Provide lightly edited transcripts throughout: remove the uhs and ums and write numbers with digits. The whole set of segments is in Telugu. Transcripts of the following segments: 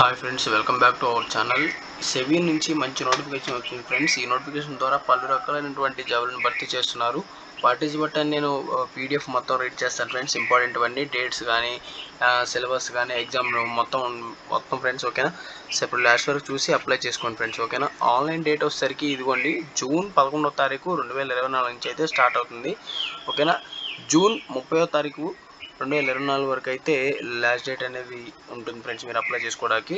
Hi friends, welcome back to our channel. SEBI నుంచి మంచి నోటిఫికేషన్ వచ్చింది ఫ్రెండ్స్. ఈ నోటిఫికేషన్ ద్వారా పలు రకాలైనటువంటి జాబులను భర్తీ చేస్తున్నారు. వాటిస్ బట్టి నేను పీడిఎఫ్ మొత్తం రీడ్ చేస్తాను ఫ్రెండ్స్. ఇంపార్టెంట్ అన్నీ డేట్స్ కానీ సిలబస్ కానీ ఎగ్జామ్ మొత్తం ఫ్రెండ్స్. ఓకేనా? ఇప్పుడు లాస్ట్ వరకు చూసి అప్లై చేసుకోండి ఫ్రెండ్స్. ఓకేనా? ఆన్లైన్ డేట్ వచ్చేసరికి ఇదిగోండి, జూన్ 11వ తారీఖు 2024 నుంచి అయితే స్టార్ట్ అవుతుంది. ఓకేనా? జూన్ 30వ తారీఖు 2024 వరకు అయితే లాస్ట్ డేట్ అనేది ఉంటుంది ఫ్రెండ్స్ మీరు అప్లై చేసుకోవడానికి.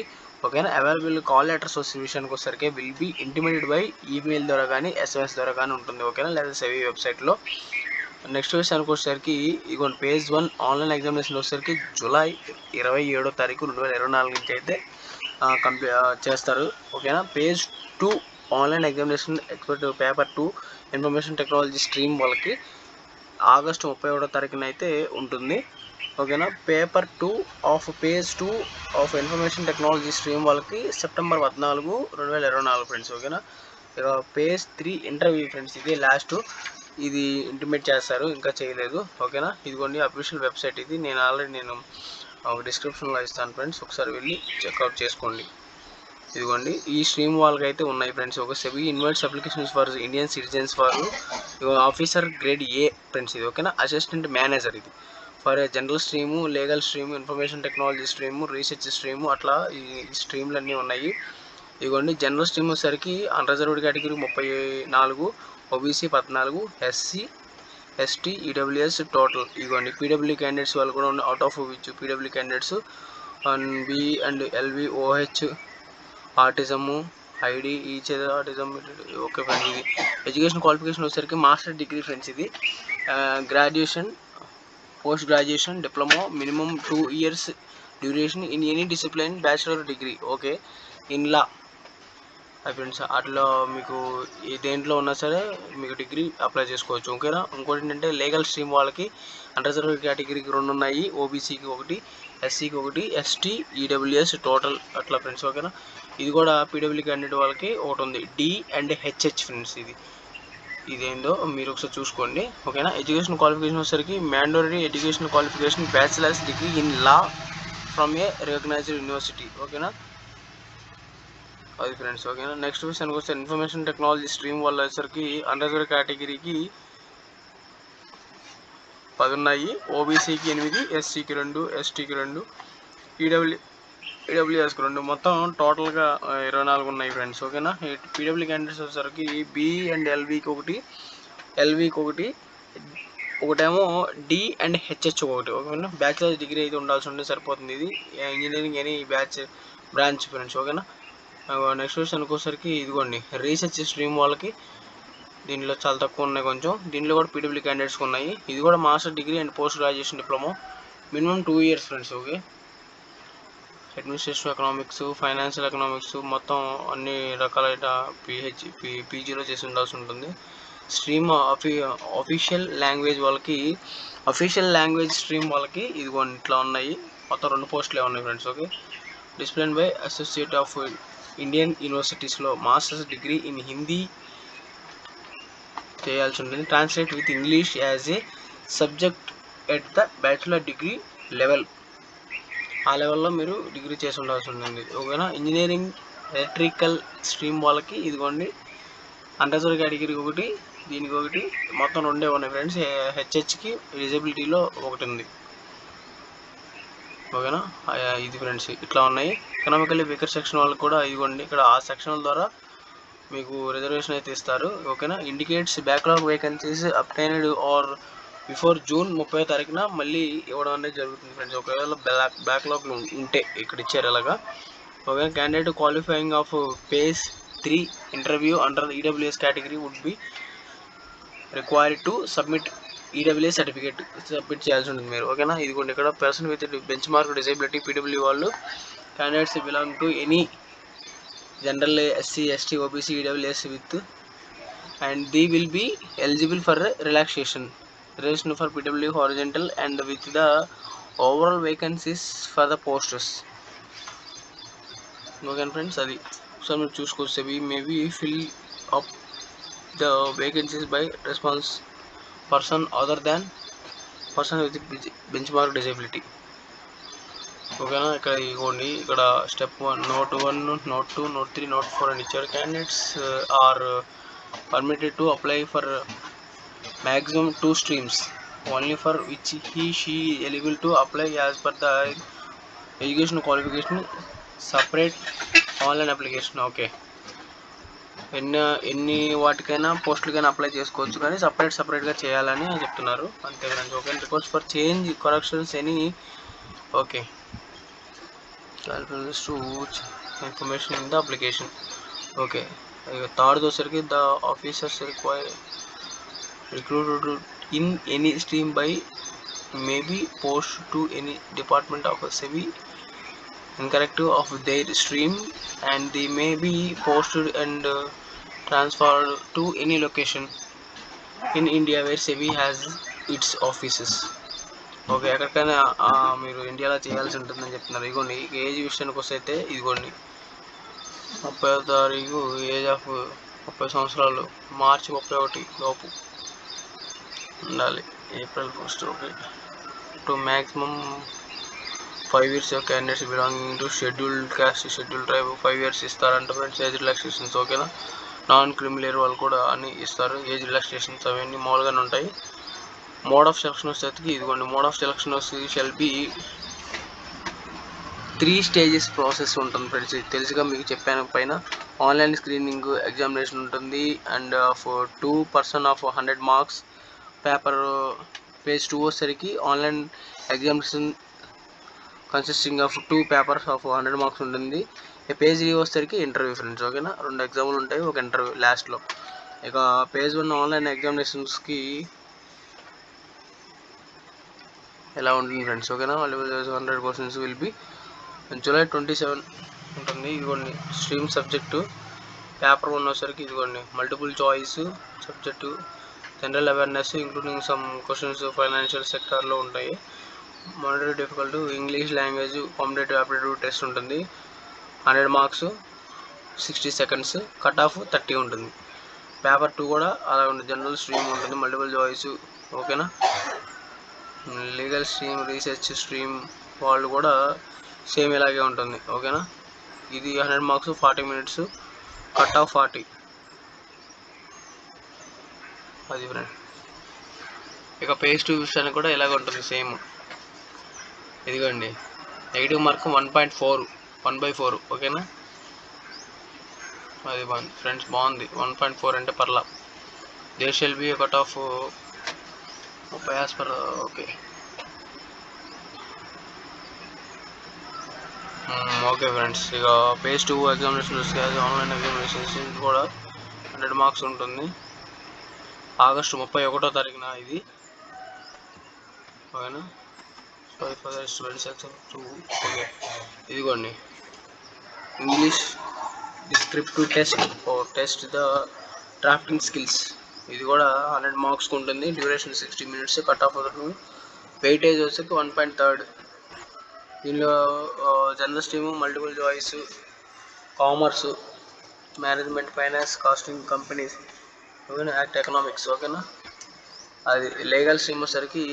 ఓకేనా? అవైలబుల్ కాల్ లెటర్స్ విషయానికి వచ్చేసరికి will be intimated by email ద్వారా కానీ SMS ద్వారా కానీ ఉంటుంది. ఓకేనా? లేదా సెబీ వెబ్సైట్లో. నెక్స్ట్ విషయానికి వచ్చేసరికి ఇదిగోండి, పేజ్ 1 ఆన్లైన్ ఎగ్జామినేషన్ వచ్చేసరికి జూలై 27వ తారీఖు 2024 నుంచి అయితే చేస్తారు. ఓకేనా? Page 2 online examination expert paper 2 information technology stream వాళ్ళకి ఆగస్టు 31వ తారీఖున అయితే ఉంటుంది. ఓకేనా? Paper 2 of page 2 of information technology stream వాళ్ళకి సెప్టెంబర్ 14, 2024 ఫ్రెండ్స్. ఓకేనా? ఇక పేజ్ 3 ఇంటర్వ్యూ ఫ్రెండ్స్. ఇది లాస్ట్, ఇది ఇంటిమేట్ చేస్తారు, ఇంకా చేయలేదు. ఓకేనా? ఇదిగోండి అఫీషియల్ వెబ్సైట్. ఇది నేను డిస్క్రిప్షన్లో ఇస్తాను ఫ్రెండ్స్, ఒకసారి వెళ్ళి చెక్అవుట్ చేసుకోండి. ఇదిగోండి ఈ స్ట్రీమ్ వాళ్ళకి అయితే ఉన్నాయి ఫ్రెండ్స్. ఒక SEBI invites applications for Indian citizens for officer grade A friends ఇది. ఓకేనా? అసిస్టెంట్ మేనేజర్ ఇది for general stream, legal stream, information technology stream, research stream, అట్లా ఈ స్ట్రీమ్లు అన్నీ ఉన్నాయి. ఇదిగోండి జనరల్ స్ట్రీమ్ వచ్చేసరికి unreserved category 34, OBC 14, SC ST EWS total. ఇదిగోండి పీడబ్ల్యూ క్యాండిడేట్స్ వాళ్ళు కూడా ఉన్నాయి. Out of which PW candidates B and LV OH ఆటిజము ID each autism. Okay friends, ఇది ఎడ్యుకేషన్ క్వాలిఫికేషన్ వచ్చేసరికి మాస్టర్ డిగ్రీ ఫ్రెండ్స్. ఇది graduation, post graduation, diploma, minimum 2 years duration in any discipline, bachelor degree. Okay, in law friends. అట్లా మీకు దేంట్లో ఉన్నా సరే మీకు డిగ్రీ అప్లై చేసుకోవచ్చు. ఓకేనా? ఇంకోటి ఏంటంటే లీగల్ స్ట్రీమ్ వాళ్ళకి అన్రిజర్వ్డ్ కేటగిరీకి 2 ఉన్నాయి, ఓబీసీకి 1, SCకి 1, ST EWS టోటల్ అట్లా ఫ్రెండ్స్. ఓకేనా? ఇది కూడా పీడబ్ల్యూ క్యాండిడేట్ వాళ్ళకి ఒకటి ఉంది, D and HH ఫ్రెండ్స్. ఇదేందో మీరు ఒకసారి చూసుకోండి. ఓకేనా? ఎడ్యుకేషన్ క్వాలిఫికేషన్ వచ్చేసరికి mandatory education qualification bachelor's degree in law from a recognised university. ఓకేనా? అది ఫ్రెండ్స్. ఓకేనా? నెక్స్ట్ విషయానికి వస్తే ఇన్ఫర్మేషన్ టెక్నాలజీ స్ట్రీమ్ వల్ల వచ్చేసరికి అండర్గ్రేడ్ కేటగిరీకి 10 ఉన్నాయి, ఓబీసీకి 8, SCకి 2, STకి 2, EWSకి 2, మొత్తం టోటల్గా 24 ఉన్నాయి ఫ్రెండ్స్. ఓకేనా? పీడబ్ల్యూ క్యాండిడేట్స్ వచ్చేసరికి B and LVకి 1, LVకి 1, ఒకటేమో D and HH ఒకటి. ఓకేనా? బ్యాచిలర్ డిగ్రీ అయితే ఉండాల్సి ఉంటే సరిపోతుంది. ఇది ఇంజనీరింగ్ ఎనీ బ్రాంచ్ ఫ్రెండ్స్. ఓకేనా? నెక్స్ట్ విషయానికి వచ్చేసరికి ఇదిగోండి రీసెర్చ్ స్ట్రీమ్ వాళ్ళకి దీనిలో చాలా తక్కువ ఉన్నాయి కొంచెం. దీనిలో కూడా పీడబ్ల్యూ క్యాండిడేట్స్కి ఉన్నాయి. ఇది కూడా master degree and post graduation diploma, minimum 2 years friends. Okay, administration economics, financial economics, మొత్తం అన్ని రకాలైన పీజీలో చేసి ఉండాల్సి ఉంటుంది. స్ట్రీమ్ అఫీషియల్ లాంగ్వేజ్ వాళ్ళకి, అఫీషియల్ లాంగ్వేజ్ స్ట్రీమ్ వాళ్ళకి ఇదిగోండి ఇట్లా ఉన్నాయి. మొత్తం 2 పోస్టులే ఉన్నాయి friends. Okay, discipline by associate of Indian యూనివర్సిటీస్లో మాస్టర్స్ డిగ్రీ ఇన్ హిందీ చేయాల్సి ఉంటుంది. Translate with English as a subject at the bachelor degree level. ఆ లెవెల్లో మీరు డిగ్రీ చేసి ఉండాల్సి ఉంటుంది. ఓకేనా? ఇంజనీరింగ్ ఎలక్ట్రికల్ స్ట్రీమ్ వాళ్ళకి ఇదిగోండి అండర్గ్రేడ్ కేటగిరీ 1, దీనికి 1, మొత్తం 2 ఉన్నాయి ఫ్రెండ్స్. HHకి డిజబిలిటీలో 1 ఉంది. ఓకేనా? ఇది ఫ్రెండ్స్ ఇట్లా ఉన్నాయి. ఎకనామికల్లీ వీకర్ సెక్షన్ వాళ్ళకి కూడా ఇదిగోండి ఇక్కడ ఆ సెక్షన్ల ద్వారా మీకు రిజర్వేషన్ అయితే ఇస్తారు. ఓకేనా? Indicates backlog vacancies obtained or before June 30వ తారీఖున మళ్ళీ ఇవ్వడం అనేది జరుగుతుంది ఫ్రెండ్స్. ఒకవేళ బ్యాక్లాగ్లు ఉంటే ఇక్కడ ఇచ్చారు అలాగా. Okay, candidate qualifying of page 3 interview under EWS category would be required to submit EWS certificate submit చేయాల్సి ఉంటుంది మీరు. ఓకేనా? ఇదిగోండి ఇక్కడ person with benchmark disability PW వాళ్ళు candidates belong to any general SC ST OBC EWS with and they will be eligible for relaxation for PW horizontal and with the overall vacancies for the posters. Okay friends, అది సో మీరు చూసుకోవచ్చు. we maybe fill up the vacancies by response person other than person with benchmark disability. ఓకేనా. ఇక్కడ ఇగోండి, ఇక్కడ step 1 note 1 note 2 note 3 note 4 అని ఇచ్చారు. Candidates are permitted to apply for maximum 2 streams only for which she eligible to apply as per the education qualification separate online application. Okay, ఎన్ని వాటికైనా పోస్టులకైనా అప్లై చేసుకోవచ్చు, కానీ సపరేట్గా చేయాలని చెప్తున్నారు అంతే friends. Okay, request for change corrections any. Okay, to information in the application. Okay, ఇక థర్డ్ వచ్చేసరికి the officers recruited in any stream by may be posted to any department of a SEBI incorrect of their stream, and they may be posted and transferred to any location in India where SEBI has its offices. Okay, ఎక్కడికైనా మీరు ఇండియాలో చేయాల్సి ఉంటుందని చెప్తున్నారు. ఇదిగోండి, ఏజ్ విషయానికి వస్తే ఇదిగోండి 30వ తారీఖు ఏజ్ ఆఫ్ 30 సంవత్సరాలు, మార్చి 31 లోపు ఉండాలి, April 1. Okay, to maximum 5 years of candidates belonging to scheduled cost scheduled tribe 5 years ఇస్తారంట ఫ్రెండ్స్. ఏజ్ రిలాక్సేషన్స్ ఓకేనా. నాన్ క్రిమినల్ వాళ్ళు కూడా అన్ని ఇస్తారు. ఏజ్ రిలాక్సేషన్స్ అవన్నీ మామూలుగానే ఉంటాయి. మోడ్ ఆఫ్ సెలక్షన్ వచ్చేసరికి ఇదిగోండి, మోడ్ ఆఫ్ సెలక్షన్ వచ్చి షెల్ బి 3 stages ప్రాసెస్ ఉంటుంది ఫ్రెండ్స్. ఇది తెలుసుగా మీకు చెప్పాను పైన. ఆన్లైన్ స్క్రీనింగ్ ఎగ్జామినేషన్ ఉంటుంది, and for 2% of 100 marks. Paper page 2 వచ్చేసరికి online examination consisting of 2 papers of 100 marks ఉంటుంది. పేజ్ 3 వచ్చేసరికి ఇంటర్వ్యూ ఫ్రెండ్స్. ఓకేనా, 2 ఎగ్జామ్లు ఉంటాయి, ఒక ఇంటర్వ్యూ లాస్ట్లో. ఇక పేజ్ 1 ఆన్లైన్ ఎగ్జామినేషన్స్కి ఎలా ఉంటుంది ఫ్రెండ్స్. ఓకేనా, 100 questions విల్ బి July 27 ఉంటుంది. ఇదిగోండి, స్ట్రీమ్ సబ్జెక్టు పేపర్ 1 వచ్చేసరికి ఇదిగోండి multiple choice subject, general awareness including some questions financial సెక్టార్లో ఉంటాయి. Moderate difficult English language competitive aptitude test ఉంటుంది. 100 marks 60 seconds, కట్ ఆఫ్ 30 ఉంటుంది. పేపర్ 2 కూడా అలా ఉంటుంది, జనరల్ స్ట్రీమ్ ఉంటుంది, మల్టిపుల్ చాయిస్. ఓకేనా, లీగల్ స్ట్రీమ్ రీసెర్చ్ స్ట్రీమ్ వాళ్ళు కూడా సేమ్ ఇలాగే ఉంటుంది. ఓకేనా, ఇది 100 marks 40 minutes, కట్ ఆఫ్ 40. అది ఫ్రెండ్. ఇక పేజ్ 2 విషయానికి కూడా ఇలాగ ఉంటుంది సేమ్. ఇదిగోండి, నెగిటివ్ మార్క్ 1.4 1/4. ఓకేనా, అది ఫ్రెండ్స్ బాగుంది. 1.4 అంటే పర్లా. There shall be cut off 30 as per. Okay okay friends. ఇక పేజ్ 2 ఎగ్జామినేషన్ వస్తే ఆన్లైన్ ఎగ్జామినేషన్ కూడా 100 marks ఉంటుంది. ఆగస్టు 31వ తారీఖున ఇది. ఓకేనా, స్టూడెంట్స్. ఓకే, ఇదిగోండి English descriptive test the drafting skills. ఇది కూడా 100 marks ఉంటుంది. డ్యూరేషన్ 60 minutes, కట్ ఆఫ్ అవుతుంది. వెయిటేజ్ వచ్చి 1.3. దీనిలో general stream, multiple choice, commerce, management, finance, costing, companies, ఓకేనా, యాక్ట్ ఎకనామిక్స్. ఓకేనా, అది లీగల్ స్ట్రీమ్ వచ్చేసరికి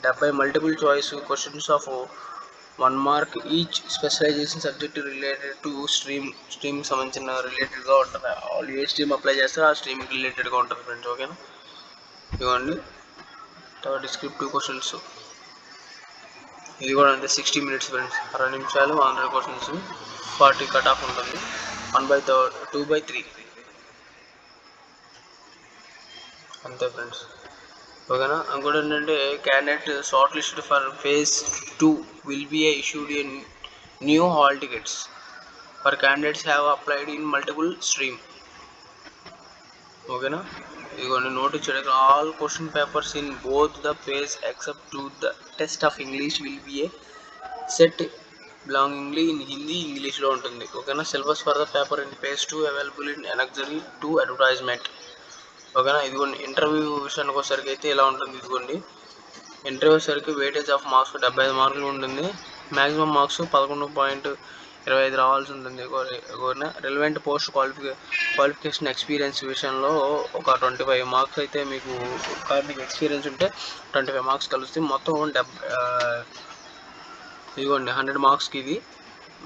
70 multiple choice questions of 1 mark each, specialisation subject related to స్ట్రీమ్కి సంబంధించిన రిలేటెడ్గా ఉంటుంది. వాళ్ళు ఏ స్ట్రీమ్ అప్లై చేస్తారో ఆ స్ట్రీమ్కి రిలేటెడ్గా ఉంటుంది ఫ్రెండ్స్. ఓకేనా, ఇవ్వండి డిస్క్రిప్టివ్ క్వశ్చన్స్. ఇది కూడా అంతే, 60 minutes ఫ్రెండ్స్, 60 నిమిషాలు, 100 questions, 40 కట్ ఆఫ్ ఉంటుంది. 2/3 అంతే ఫ్రెండ్స్. ఓకేనా, ఇంకోటి ఏంటంటే candidate short listed for phase 2 will be issued a new hall tickets for candidates have applied in multiple stream. ఓకేనా, ఇదిగోండి నోట్ ఇచ్చాడు. All question papers in both the page except to the test of English will be a set bilingually in Hindi ఇంగ్లీష్లో ఉంటుంది. ఓకేనా, syllabus for the paper in page 2 available in annexure to advertisement. ఓకేనా, ఇదిగోండి ఇంటర్వ్యూ విషయానికి వచ్చేసరికి అయితే ఇలా ఉంటుంది. ఇదిగోండి ఇంటర్వ్యూ వచ్చేసరికి వెయిటేజ్ ఆఫ్ మార్క్స్ 75 marks ఉంటుంది. మ్యాక్సిమం మార్క్స్ 11.25 రావాల్సి ఉంటుంది. రిలవెంట్ పోస్ట్ క్వాలిఫికేషన్ ఎక్స్పీరియన్స్ విషయంలో ఒక 25 marks అయితే మీకు ఎక్స్పీరియన్స్ ఉంటే 25 marks కలుస్తుంది. మొత్తం ఇదిగోండి 100 మార్క్స్కి ఇది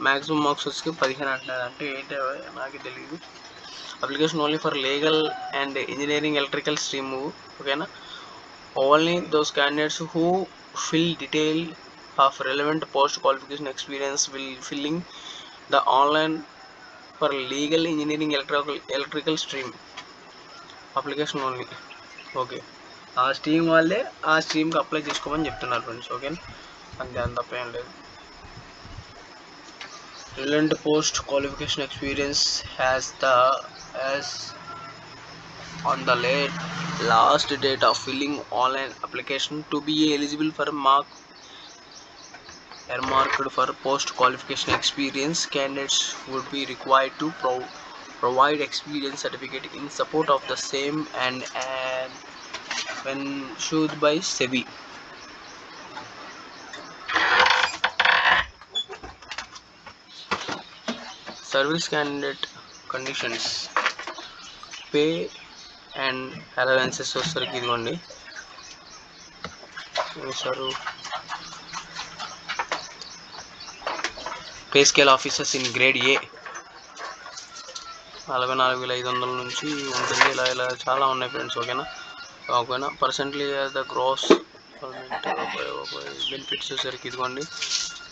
మ్యాక్సిమం మార్క్స్ వచ్చి 15 అంటున్నారు. అంటే ఏంటో నాకు తెలియదు. Application only for legal and engineering electrical stream. ఓకేనా, only those candidates who fill detail of relevant post qualification experience will filling the online for legal engineering electrical stream application only. Okay, ఆ స్ట్రీమ్ వాళ్ళే ఆ స్ట్రీమ్కి అప్లై చేసుకోమని చెప్తున్నారు ఫ్రెండ్స్. ఓకేనా, అంతే, అంత తప్ప ఏం లేదు. Relevant post qualification experience has on the last date of filling online application to be eligible for earmarked for post qualification experience. Candidates would be required to provide experience certificate in support of the same and when issued by SEBI. Service candidate conditions, pay and allowances వచ్చేసరికి ఇదిగోండి sir. Pay scale officers in grade A 44,500 నుంచి ఉంటుంది. ఇలా చాలా ఉన్నాయి ఫ్రెండ్స్. ఓకేనా, పర్సెంట్లీ ద గ్రాస్ బెనిఫిట్స్ వచ్చేసరికి ఇదిగోండి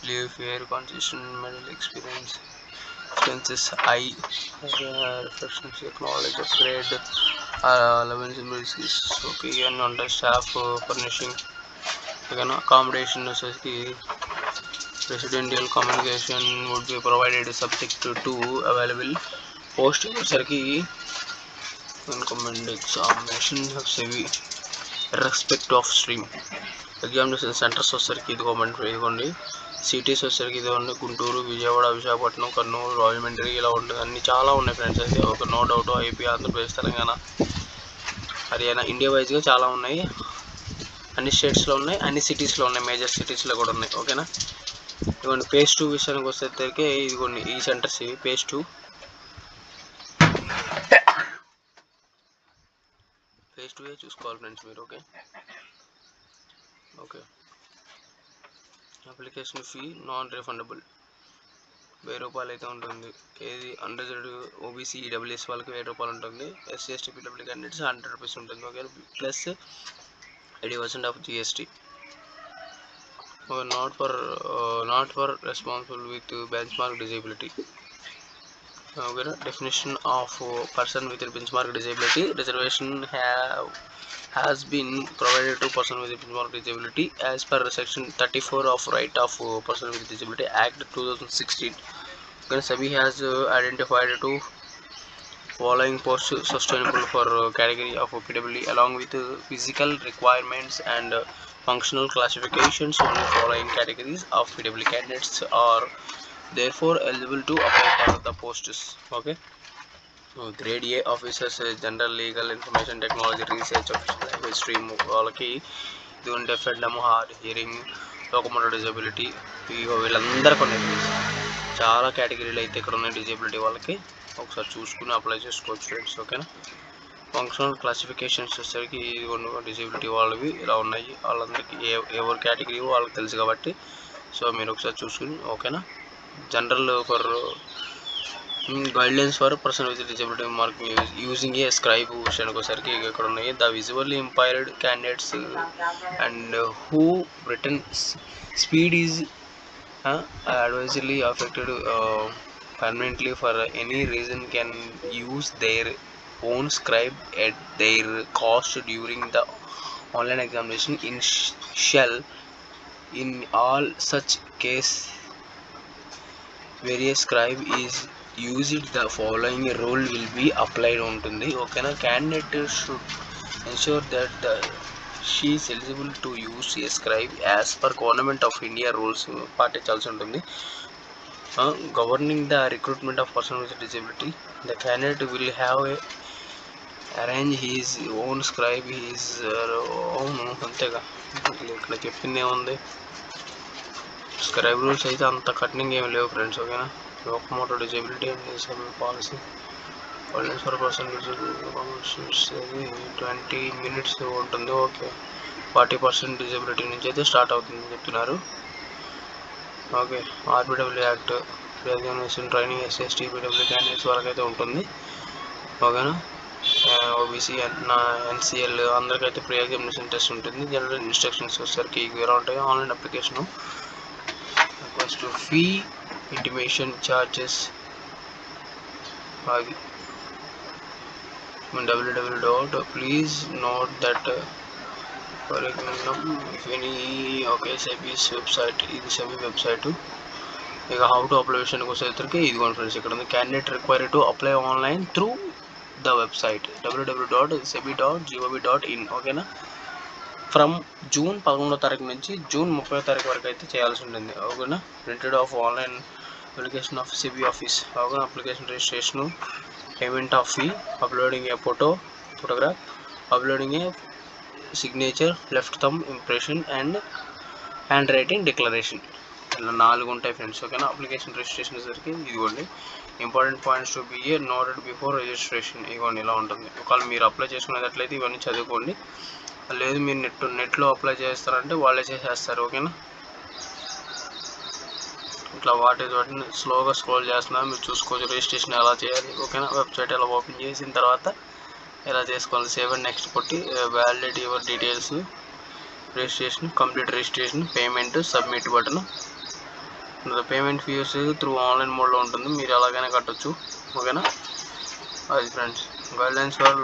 leave, fair, concession, medical expenses, reflections, knowledge upgrade, allowance, okay, and staff furnishing, accommodation, residential communication would be provided subject to available post incumbent examination of SEBI irrespective of stream. Examination centres వచ్చేసరికి ఇదిగోండి సిటీస్ వచ్చేసరికి ఇదిగోండి గుంటూరు, విజయవాడ, విశాఖపట్నం, కర్నూలు, రాజమండ్రి, ఇలా ఉంటుంది. అన్ని చాలా ఉన్నాయి ఫ్రెండ్స్. అయితే ఒక no doubt AP, Andhra Pradesh, Telangana, Haryana, India వైజ్గా చాలా ఉన్నాయి. అన్ని స్టేట్స్లో ఉన్నాయి, అన్ని సిటీస్లో ఉన్నాయి, మేజర్ సిటీస్లో కూడా ఉన్నాయి. ఓకేనా, ఇదిగోండి పేజ్ 2 విషయానికి వచ్చేసరికి ఇదిగోండి ఈ సెంటర్స్ ఇవి పేజ్ 2 చూసుకోవాలి ఫ్రెండ్స్ మీరు. Okay, application fee non refundable 1000 రూపాయలు అయితే ఉంటుంది. ఏది అన్రిజర్వ్డ్ ఓబీసీ ఈడబ్ల్యూఎస్ వాళ్ళకి 1000 రూపాయలు ఉంటుంది. SC ST PW candidates 100 rupees ఉంటుంది. Okay, plus 80% of GST. Not for responsible with benchmark disability. ఓకేనా, definition of person with benchmark disability. Reservation has been provided to person with benchmark disability as per section 34 of right of person with disability act 2016. SEBI has identified two following posts sustainable for category of PWD along with physical requirements and functional classifications. Only following categories of PWD candidates are therefore eligible to apply for the posts. Okay, grade A officers, general, legal, information technology, research, language stream వాళ్ళకి ఇది deaf and dumb, hard hearing, locomotor disability, వీళ్ళందరికీ ఉన్నాయి. చాలా కేటగిరీలు అయితే ఇక్కడ ఉన్నాయి డిజబిలిటీ వాళ్ళకి. ఒకసారి చూసుకుని అప్లై చేసుకోవచ్చు ఫ్రెండ్స్. ఓకేనా, ఫంక్షనల్ క్లాసిఫికేషన్స్ వచ్చేసరికి డిజబిలిటీ వాళ్ళవి ఇలా ఉన్నాయి. వాళ్ళందరికీ ఎవరి కేటగిరీ వాళ్ళకి తెలుసు కాబట్టి సో మీరు ఒకసారి చూసుకుని. ఓకేనా, general for guidelines for person with disability marking using a scribe విషయానికి వచ్చేసరికి ఇక్కడ ఉన్నాయి. The visually impaired candidates and who return speed is adversely affected permanently for any reason can use their own scribe at their cost during the online examination. In all such case various scribe is used, the following rule will be applied ఉంటుంది. ఓకేనా, candidate should ensure that she is eligible to use a scribe as per Government of India rules పాటించాల్సి ఉంటుంది. Governing the recruitment of person with disability, the candidate will have arrange his own scribe, his own. అంతేగా, ఇక్కడ చెప్పింది ఏముంది, స్క్రైబ్ రూల్స్ అయితే అంత కఠినంగా ఏమి లేవు ఫ్రెండ్స్. ఓకేనా, locomotor disability and disable policy for person 20 minutes ఉంటుంది. ఓకే, 40% డిజబిలిటీ నుంచి అయితే స్టార్ట్ అవుతుందని చెప్తున్నారు. Okay. RBW act pre examination training SS TBW candidates వరకు అయితే ఉంటుంది. ఓకేనా. ఓబీసీ ఎన్సిఎల్ అందరికైతే ప్రీ ఎగ్జామినేషన్ టెస్ట్ ఉంటుంది. జనరల్ ఇన్స్ట్రక్షన్స్ వచ్చేసరికి ఇలా ఉంటాయి. Online application request fee intimation charges అది www. Please note that for if any okay SEBI's website ఇది SEBI వెబ్సైట్. ఇక హౌ టు అప్లై విషయానికి వచ్చేసరికి ఇదిగోండి ఫ్రెండ్స్, ఇక్కడ ఉంది candidate require to apply online through the website www.sebi.gov.in. ఓకేనా. ఫ్రమ్ జూన్ 11వ తారీఖు నుంచి జూన్ 30వ తారీఖు వరకు అయితే చేయాల్సి ఉంటుంది. ఓకేనా. Printed of online application of SEBI office. ఓకేనా. Application registration, payment of fee, uploading a photograph, uploading a signature, left thumb impression and handwriting declaration. ఇలా 4 ఉంటాయి ఫ్రెండ్స్. ఓకేనా. అప్లికేషన్ రిజిస్ట్రేషన్ వచ్చేసరికి ఇదిగోండి important points to be noted before registration. ఇదిగోండి ఇలా ఉంటుంది. ఒకవేళ మీరు అప్లై చేసుకునేటట్లయితే ఇవన్నీ చదువుకోండి. లేదు మీరు నెట్లో అప్లై చేస్తారంటే వాళ్ళే చేసేస్తారు. ఓకేనా. ఇట్లా వాటిని స్లోగా స్క్రోల్ చేస్తున్నా మీరు చూసుకోవచ్చు. రిజిస్ట్రేషన్ ఎలా చేయాలి. ఓకేనా. వెబ్సైట్ ఎలా ఓపెన్ చేసిన తర్వాత ఎలా చేసుకోవాలి. సేవ్ అండ్ నెక్స్ట్ కొట్టి validate your details, registration, complete registration, payment, submit button. Payment fees through online మోడ్లో ఉంటుంది, మీరు ఎలాగైనా కట్టచ్చు. ఓకేనా. అది friends guidelines for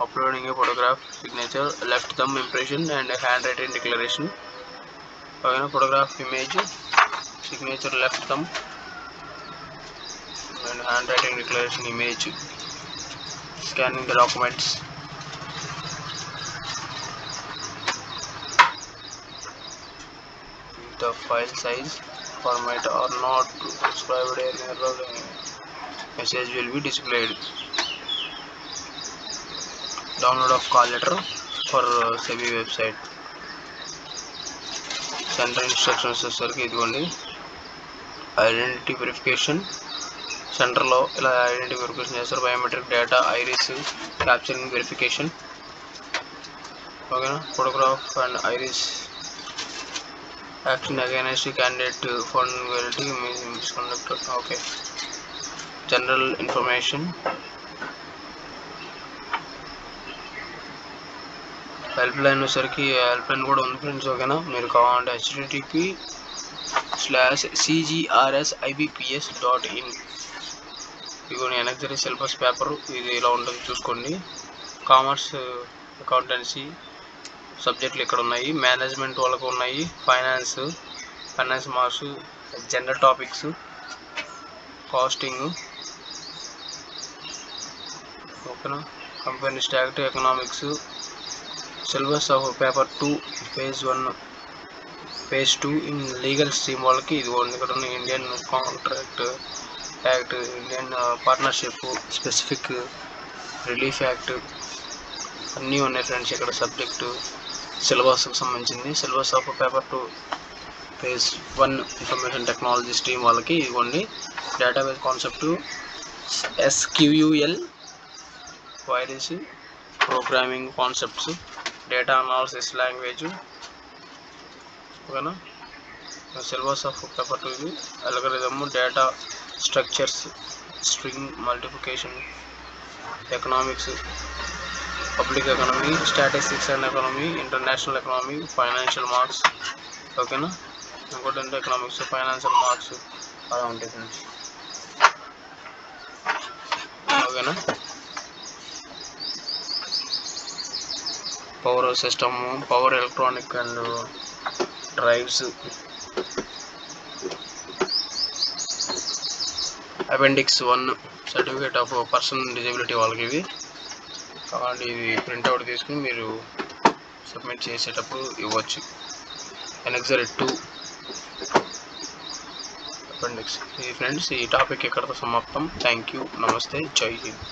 uploading a photograph, signature, left thumb impression and handwriting declaration. ఓకేనా. Photograph, image, signature, left thumb and handwriting declaration, image, scanning the documents, the file size format are not described in error message will be displayed. Download of call letter for SEBI website. Centre instructions వచ్చేసరికి ఇదిగోండి ఐడెంటిటీ వెరిఫికేషన్. సెంటర్లో ఇలా ఐడెంటిటీ వెరిఫికేషన్ చేస్తారు. Biometric data, iris capturing verification. ఓకేనా. Photograph and iris action against candidate found guilty misconduct. Okay. General information, helpline వచ్చేసరికి హెల్ప్ లైన్ కూడా ఉంది ఫ్రెండ్స్. ఓకేనా. మీరు కావాలంటే http://cgrsibps.in. ఇదిగోని ఎనక్సరీ సిలబస్ పేపర్ ఇది ఇలా ఉంటుంది చూసుకోండి. కామర్స్ అకౌంటెన్సీ సబ్జెక్టులు ఇక్కడ ఉన్నాయి. మేనేజ్మెంట్ వాళ్ళకు ఉన్నాయి. Finance marks, general topics, costing. ఓకేనా. Company stacked, economics. Syllabus of paper 2 phase 1 phase 2 in legal stream వాళ్ళకి ఇదిగోండి ఇక్కడ ఉన్న Indian contract act, Indian partnership, specific relief act అన్నీ ఉన్నాయి ఫ్రెండ్స్. ఇక్కడ సబ్జెక్టు సిలబస్కి సంబంధించింది. Syllabus of paper 2 phase 1 information technology stream వాళ్ళకి ఇదిగోండి database concept, SQL queries, programming concepts, data analysis language. ఓకేనా. సిలబస్ ఆఫ్ పేపర్ 2 ఇది algorithm, data structures, string multiplication, economics, public economy, statistics and economy, international economy, financial marks. ఓకేనా. ఇంకోటి అంటే ఎకనామిక్స్, ఫైనాన్షియల్ మార్క్స్ అలా ఉంటాయి ఫ్రెండ్స్. ఓకేనా. Power system, power electronic and drives, appendix 1 certificate of person disability వాళ్ళకి ఇవి కావాలి. ఇది ప్రింట్అవుట్ తీసుకుని మీరు సబ్మిట్ చేసేటప్పుడు ఇవ్వచ్చు. ఎనక్సరీ 2 అపెండిక్స్. ఇది ఫ్రెండ్స్ ఈ టాపిక్ ఇక్కడతో సమాప్తం. Thank you. నమస్తే. జై హింద్.